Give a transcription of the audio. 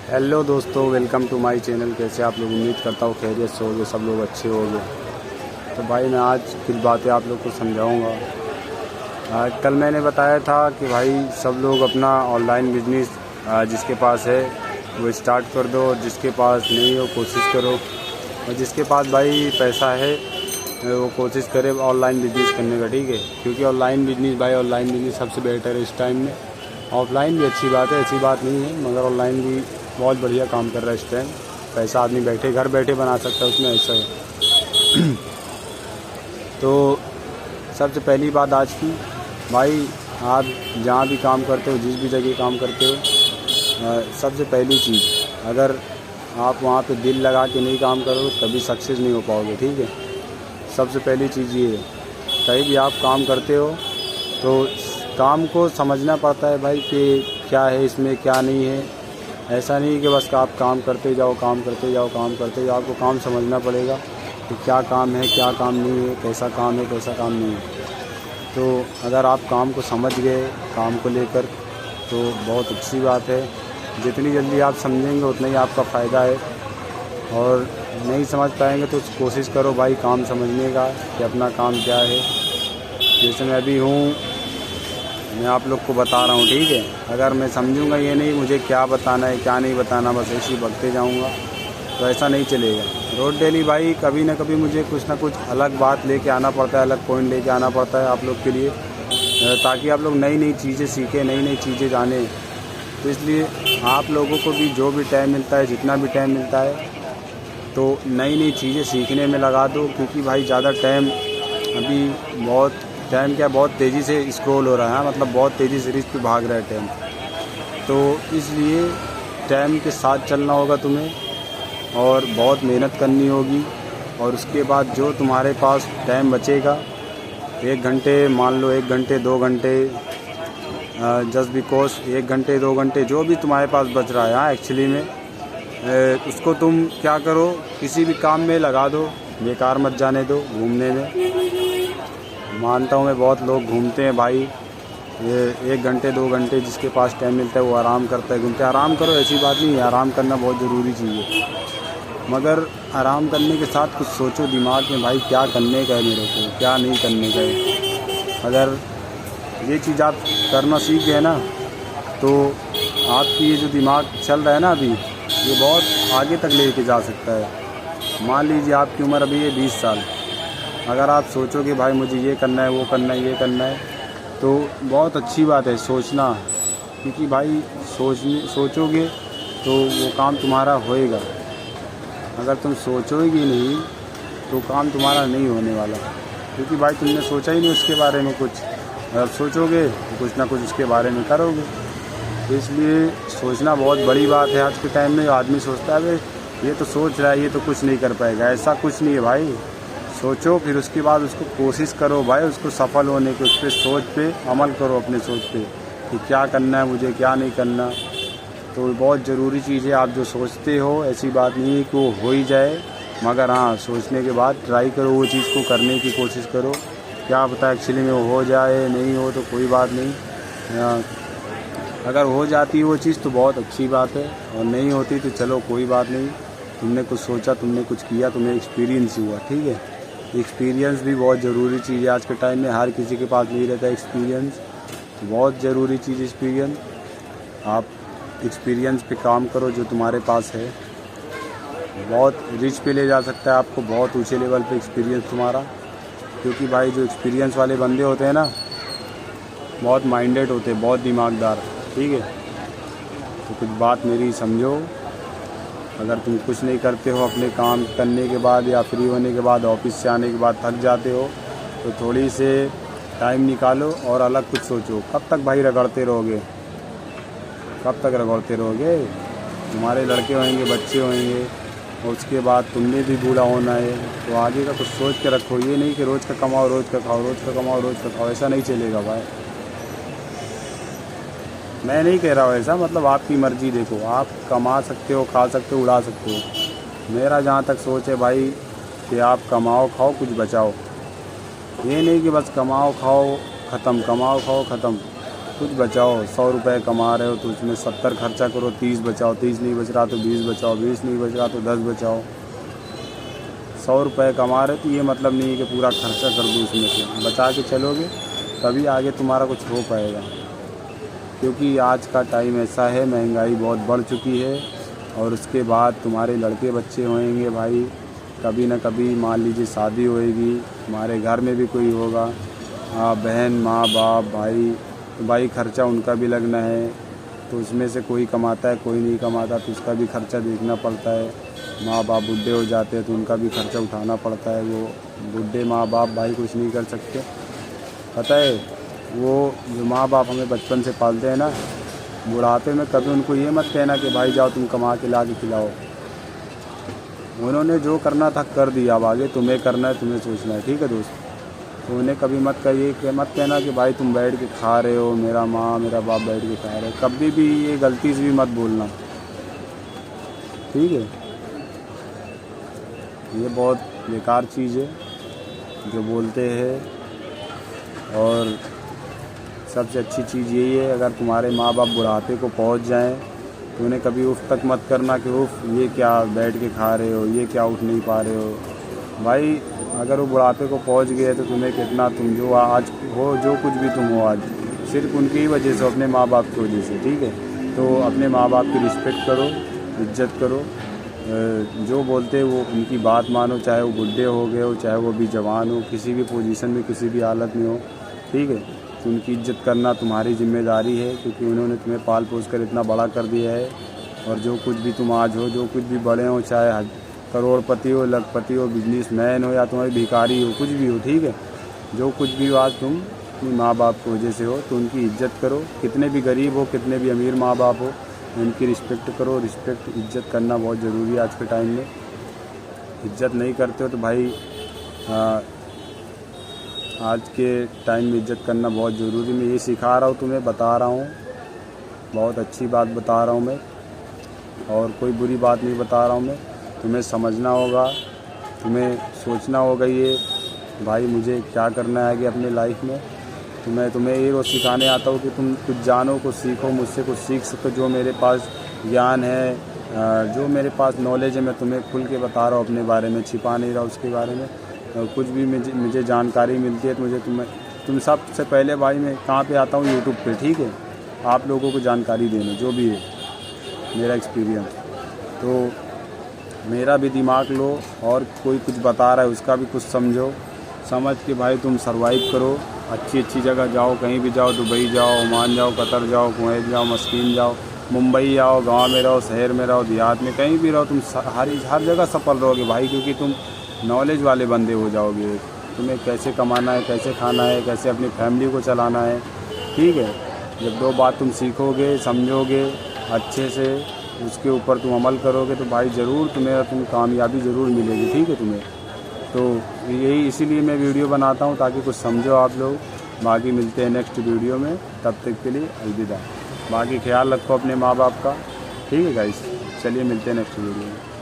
Hello दोस्तों, welcome to my channel. कैसे आप लोग? उम्मीद करता हूँ खैरियत से होगे, सब लोग अच्छे होंगे। तो भाई मैं आज कुछ बातें आप लोग को समझाऊंगा। कल मैंने बताया था कि भाई सब लोग अपना ऑनलाइन बिजनेस जिसके पास है वो स्टार्ट कर दो, और जिसके पास नहीं हो कोशिश करो, और जिसके पास भाई पैसा है वो कोशिश करे ऑनलाइन बिजनेस करने का, ठीक है। क्योंकि ऑनलाइन बिजनेस सबसे बेटर है इस टाइम में। ऑफलाइन भी अच्छी बात है, ऐसी बात नहीं है, मगर ऑनलाइन भी बहुत बढ़िया काम कर रहा है इस टाइम। पैसा आदमी घर बैठे बना सकता है, उसमें ऐसा है। तो सबसे पहली बात आज की, भाई आप जहाँ भी काम करते हो, जिस भी जगह काम करते हो, सबसे पहली चीज़, अगर आप वहाँ पे दिल लगा के नहीं काम करोगे कभी सक्सेस नहीं हो पाओगे, ठीक है। सबसे पहली चीज़ ये है, कहीं भी आप काम करते हो तो काम को समझना पड़ता है भाई कि क्या है इसमें, क्या नहीं है। ऐसा नहीं कि बस आप काम करते जाओ, आपको काम समझना पड़ेगा कि क्या काम है, क्या काम नहीं है, कैसा काम है, कैसा काम नहीं है। तो अगर आप काम को समझ गए, काम को लेकर, तो बहुत अच्छी बात है। जितनी जल्दी आप समझेंगे उतना ही आपका फ़ायदा है, और नहीं समझ पाएंगे तो कोशिश करो भाई काम समझने का कि अपना काम क्या है। जैसे मैं अभी हूँ, मैं आप लोग को बता रहा हूँ, ठीक है। अगर मैं समझूंगा ये नहीं मुझे क्या बताना है क्या नहीं बताना, बस ऐसे ही बकते जाऊँगा, तो ऐसा नहीं चलेगा। रोज़ डेली भाई कभी ना कभी मुझे कुछ ना कुछ अलग बात लेके आना पड़ता है, अलग पॉइंट लेके आना पड़ता है आप लोग के लिए, ताकि आप लोग नई नई चीज़ें सीखें, नई नई चीज़ें जानें। तो इसलिए आप लोगों को भी जो भी टाइम मिलता है, जितना भी टाइम मिलता है, तो नई नई चीज़ें सीखने में लगा दो। क्योंकि भाई ज़्यादा टाइम अभी बहुत तेज़ी से स्क्रॉल हो रहा है, मतलब बहुत तेज़ी से रिस्क पे भाग रहा है टाइम। तो इसलिए टाइम के साथ चलना होगा तुम्हें, और बहुत मेहनत करनी होगी। और उसके बाद जो तुम्हारे पास टाइम बचेगा, 1 घंटे मान लो, 1 घंटे 2 घंटे, जस्ट बिकॉज 1 घंटे 2 घंटे जो भी तुम्हारे पास बच रहा है, हाँ एक्चुअली में उसको तुम क्या करो, किसी भी काम में लगा दो, बेकार मत जाने दो। घूमने में मानता हूँ मैं, बहुत लोग घूमते हैं भाई, ये 1 घंटे 2 घंटे जिसके पास टाइम मिलता है वो आराम करता है, घूमते। आराम करो, ऐसी बात नहीं है, आराम करना बहुत ज़रूरी चीज़ है, मगर आराम करने के साथ कुछ सोचो दिमाग में भाई क्या करने का है मेरे को, क्या नहीं करने का है। अगर ये चीज़ आप करना सीख गए ना, तो आपकी ये जो दिमाग चल रहा है ना अभी, ये बहुत आगे तक लेके जा सकता है। मान लीजिए आपकी उम्र अभी है 20 साल, अगर आप सोचोगे भाई मुझे ये करना है, वो करना है, ये करना है, तो बहुत अच्छी बात है सोचना। क्योंकि भाई सोचोगे तो वो काम तुम्हारा होएगा। अगर तुम सोचोगे नहीं तो काम तुम्हारा नहीं होने वाला, क्योंकि भाई तुमने सोचा ही नहीं उसके बारे में कुछ। अगर सोचोगे तो कुछ ना कुछ उसके बारे में करोगे। तो इसलिए सोचना बहुत बड़ी बात है आज के टाइम में। आदमी सोचता है ये तो सोच रहा है, ये तो कुछ नहीं कर पाएगा। ऐसा कुछ नहीं है भाई, सोचो, फिर उसके बाद उसको कोशिश करो भाई, उसको सफल होने की, उस पर सोच पे अमल करो, अपने सोच पे कि क्या करना है मुझे, क्या नहीं करना। तो बहुत ज़रूरी चीज़ है। आप जो सोचते हो, ऐसी बात नहीं है कि वो हो ही जाए, मगर हाँ सोचने के बाद ट्राई करो, वो चीज़ को करने की कोशिश करो। क्या पता एक्चुअली में वो हो जाए, नहीं हो तो कोई बात नहीं। अगर हो जाती है वो चीज़ तो बहुत अच्छी बात है, और नहीं होती तो चलो कोई बात नहीं। तुमने कुछ सोचा, तुमने कुछ किया, तुम्हें एक्सपीरियंस हुआ, ठीक है। एक्सपीरियंस भी बहुत ज़रूरी चीज़ है आज के टाइम में, हर किसी के पास नहीं रहता एक्सपीरियंस, बहुत ज़रूरी चीज़ एक्सपीरियंस। आप एक्सपीरियंस पे काम करो, जो तुम्हारे पास है बहुत रिच पे ले जा सकता है आपको, बहुत ऊंचे लेवल पे एक्सपीरियंस तुम्हारा। क्योंकि भाई जो एक्सपीरियंस वाले बंदे होते हैं ना, बहुत माइंडेड होते हैं, बहुत दिमागदार, ठीक है। तो कुछ बात मेरी समझो। अगर तुम कुछ नहीं करते हो, अपने काम करने के बाद या फ्री होने के बाद, ऑफिस से आने के बाद थक जाते हो, तो थोड़ी से टाइम निकालो और अलग कुछ सोचो। कब तक भाई रगड़ते रहोगे, कब तक रगड़ते रहोगे? तुम्हारे लड़के होंगे, बच्चे होंगे, और उसके बाद तुमने भी बूढ़ा होना है। तो आगे का कुछ सोच के रखो, ये नहीं कि रोज़ का कमाओ रोज़ का खाओ, रोज़ का कमाओ रोज़ का खाओ, ऐसा नहीं चलेगा भाई। मैं नहीं कह रहा हूँ ऐसा, मतलब आपकी मर्ज़ी। देखो, आप कमा सकते हो, खा सकते हो, उड़ा सकते हो। मेरा जहाँ तक सोच है भाई कि आप कमाओ, खाओ, कुछ बचाओ। ये नहीं कि बस कमाओ खाओ ख़त्म, कमाओ खाओ ख़त्म। कुछ बचाओ। 100 रुपये कमा रहे हो तो उसमें 70 खर्चा करो, 30 बचाओ। 30 नहीं बच रहा तो 20 बचाओ, 20 नहीं बच रहा तो 10 बचाओ। 100 रुपये कमा रहे तो ये मतलब नहीं है कि पूरा खर्चा कर दो, उसमें से बचा के चलोगे तभी आगे तुम्हारा कुछ हो पाएगा। क्योंकि आज का टाइम ऐसा है, महंगाई बहुत बढ़ चुकी है और उसके बाद तुम्हारे लड़के बच्चे होंगे भाई, कभी ना कभी मान लीजिए शादी होएगी, हमारे घर में भी कोई होगा, बहन, माँ बाप, भाई, तो भाई खर्चा उनका भी लगना है। तो उसमें से कोई कमाता है, कोई नहीं कमाता, तो उसका भी खर्चा देखना पड़ता है। माँ बाप बूढ़े हो जाते हैं तो उनका भी खर्चा उठाना पड़ता है। वो बूढ़े माँ बाप भाई कुछ नहीं कर सकते, पता है। वो जो माँ बाप हमें बचपन से पालते हैं ना, बुढ़ापे में कभी उनको ये मत कहना कि भाई जाओ तुम कमा के ला के खिलाओ। उन्होंने जो करना था कर दिया, अब आगे तुम्हें करना है, तुम्हें सोचना है, ठीक है दोस्त। तो उन्हें कभी मत कहिए, मत कहना कि भाई तुम बैठ के खा रहे हो, मेरा माँ मेरा बाप बैठ के खा रहे हो। कभी भी ये गलती से भी मत बोलना, ठीक है। ये बहुत बेकार चीज़ है जो बोलते हैं। और सबसे अच्छी चीज़ यही है, अगर तुम्हारे माँ बाप बुढ़ापे को पहुँच जाएं तो उन्हें कभी उफ तक मत करना कि उफ ये क्या बैठ के खा रहे हो, ये क्या उठ नहीं पा रहे हो। भाई अगर वो बुढ़ापे को पहुँच गए तो तुम्हें कितना, तुम जो आज हो, जो कुछ भी तुम हो आज, सिर्फ उनकी ही वजह से, अपने माँ बाप की वजह से, ठीक है। तो अपने माँ बाप की रिस्पेक्ट करो, इज्जत करो, जो बोलते वो उनकी बात मानो, चाहे वो बुढ़े हो गए हो, चाहे वो भी जवान हो, किसी भी पोजीशन में, किसी भी हालत में हो, ठीक है। तो उनकी इज्जत करना तुम्हारी जिम्मेदारी है, क्योंकि उन्होंने तुम्हें पाल पोस कर इतना बड़ा कर दिया है। और जो कुछ भी तुम आज हो, जो कुछ भी बड़े हो, चाहे करोड़पति हो, लखपति हो, बिजनेसमैन हो, या तुम्हारी भिखारी हो, कुछ भी हो, ठीक है। जो कुछ भी हो आज तुम अपनी माँ बाप की वजह से हो, तो उनकी इज्जत करो। कितने भी गरीब हो, कितने भी अमीर माँ बाप हो, उनकी रिस्पेक्ट करो। रिस्पेक्ट, इज्जत करना बहुत ज़रूरी है आज के टाइम में। इज्जत नहीं करते हो तो भाई आज के टाइम में इज्जत करना बहुत ज़रूरी। मैं ये सिखा रहा हूँ, तुम्हें बता रहा हूँ, बहुत अच्छी बात बता रहा हूँ मैं, और कोई बुरी बात नहीं बता रहा हूँ मैं। तुम्हें समझना होगा, तुम्हें सोचना होगा ये भाई मुझे क्या करना है आगे अपने लाइफ में। तुम्हें ये रोज़ सिखाने आता हूँ कि तुम कुछ जानो, कुछ सीखो, मुझसे कुछ सीख सको। जो मेरे पास ज्ञान है, जो मेरे पास नॉलेज है, मैं तुम्हें खुल के बता रहा हूँ अपने बारे में, छिपा नहीं रहा उसके बारे में। कुछ भी मुझे जानकारी मिलती है तो मुझे तुम सबसे पहले भाई मैं कहाँ पे आता हूँ, यूट्यूब पे, ठीक है। आप लोगों को जानकारी देने, जो भी है मेरा एक्सपीरियंस। तो मेरा भी दिमाग लो, और कोई कुछ बता रहा है उसका भी कुछ समझो, समझ के भाई तुम सर्वाइव करो। अच्छी जगह जाओ, कहीं भी जाओ, दुबई जाओ, ओमान जाओ, कतर जाओ, कुवैत जाओ, मस्कीन जाओ, मुंबई आओ, गांव में रहो, शहर में रहो, देहात में, कहीं भी रहो, तुम हर जगह सफल रहोगे भाई। क्योंकि तुम नॉलेज वाले बंदे हो जाओगे। तुम्हें कैसे कमाना है, कैसे खाना है, कैसे अपनी फैमिली को चलाना है, ठीक है। जब 2 बात तुम सीखोगे, समझोगे अच्छे से, उसके ऊपर तुम अमल करोगे तो भाई ज़रूर तुम्हें कामयाबी ज़रूर मिलेगी, ठीक है तुम्हें। तो यही इसीलिए मैं वीडियो बनाता हूँ, ताकि कुछ समझो आप लोग। बाकी मिलते हैं नेक्स्ट वीडियो में, तब तक के लिए अलविदा। बाकी ख्याल रखो अपने माँ बाप का, ठीक है गाइस। चलिए मिलते हैं नेक्स्ट वीडियो में।